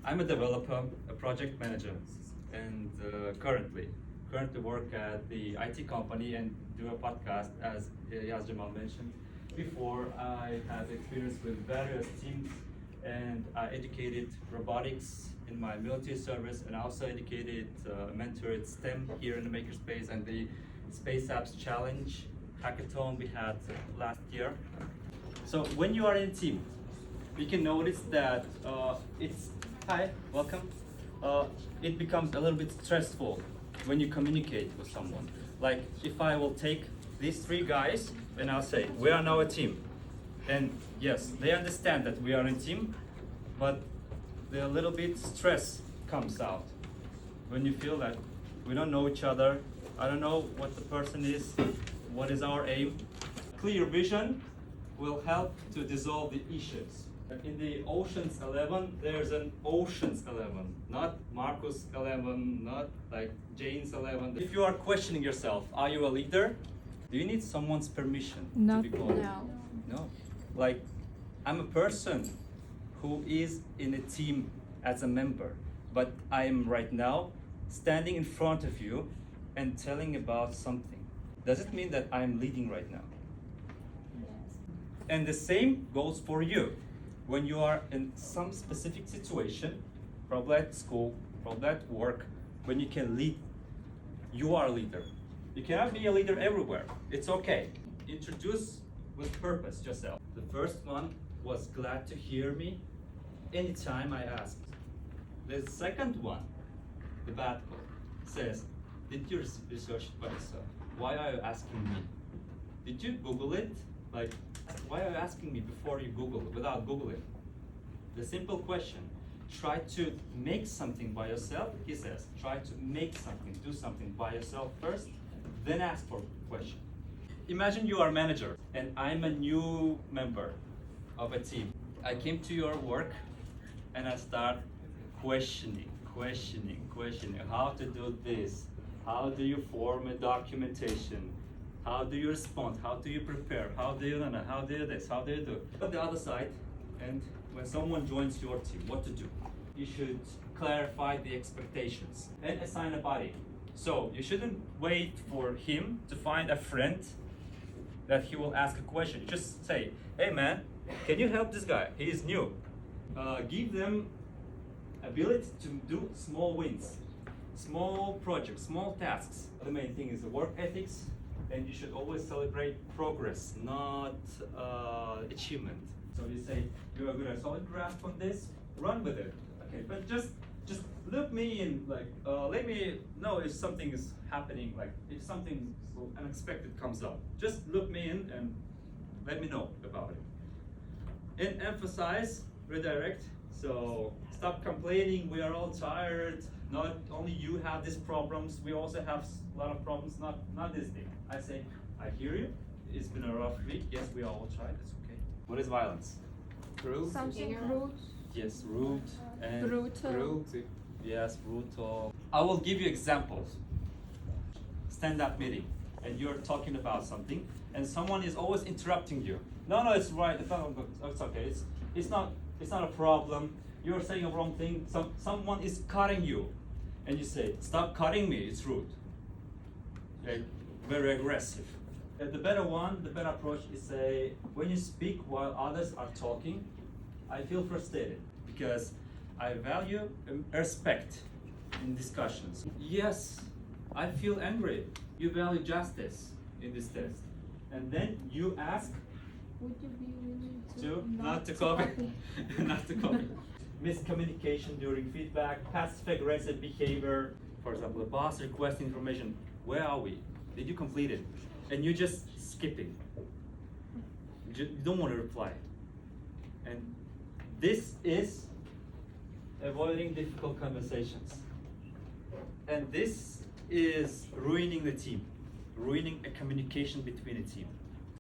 I'm a developer, a project manager, and currently work at the IT company and do a podcast, as Jamal mentioned. Before, I had experience with various teams, and I educated robotics in my military service, and also educated, mentored STEM here in the Makerspace and the Space Apps Challenge hackathon we had last year. So when you are in a team, you can notice that hi, welcome. It becomes a little bit stressful when you communicate with someone. Like if I will take these three guys and I'll say, we are now a team. And yes, they understand that we are a team, but the little bit stress comes out when you feel that we don't know each other. I don't know what the person is, what is our aim. Clear vision will help to dissolve the issues. In the Ocean's 11, there's an Ocean's 11, not Marcus 11, not like Jane's 11. If you are questioning yourself, are you a leader? Do you need someone's permission to be called? No. Like, I'm a person who is in a team as a member, but I am right now standing in front of you and telling about something. Does it mean that I'm leading right now? And the same goes for you. When you are in some specific situation, probably at school, probably at work, when you can lead, you are a leader. You cannot be a leader everywhere. It's okay. Introduce with purpose yourself. The first one was glad to hear me anytime I asked. The second one, the bad one, says, did you research it by yourself? Why are you asking me? Did you Google it? Like, why are you asking me before you Google it, without Googling? The simple question, try to make something by yourself, he says. Try to make something, do something by yourself first, then ask for a question. Imagine you are a manager and I'm a new member of a team. I came to your work and I start questioning how to do this, how do you form a documentation, how do you respond? How do you prepare? How do you know? How do you this? How do you do? On the other side, and when someone joins your team, what to do? You should clarify the expectations and assign a buddy. So you shouldn't wait for him to find a friend that he will ask a question. You just say, hey man, can you help this guy? He is new. Give them ability to do small wins, small projects, small tasks. The main thing is the work ethics. And you should always celebrate progress, not achievement. So you say, you are good at solid grasp on this, run with it. Okay, but just look me in, like, let me know if something is happening, like if something unexpected comes up. Just look me in and let me know about it. And emphasize, redirect. So stop complaining, we are all tired. Not only you have these problems, we also have a lot of problems, not this thing. I say, I hear you, it's been a rough week, yes, we all tried, it's okay. What is violence? Rude. Something rude. Yes, rude and Brutal. Cruelty. yes, brutal. I will give you examples. Stand-up meeting, and you're talking about something, and someone is always interrupting you. No, it's right, it's okay, it's not a problem. You're saying a wrong thing, someone is cutting you, and you say, stop cutting me, it's rude. Okay? Very aggressive. The better approach is say, when you speak while others are talking, I feel frustrated because I value respect in discussions. Yes, I feel angry. You value justice in this test. And then you ask Would you be willing to not to copy. Not to copy. Miscommunication during feedback, passive-aggressive behavior. For example, the boss requests information. Where are we? Did you complete it? And you're just skipping. You don't want to reply. And this is avoiding difficult conversations. And this is ruining the team, ruining a communication between a team.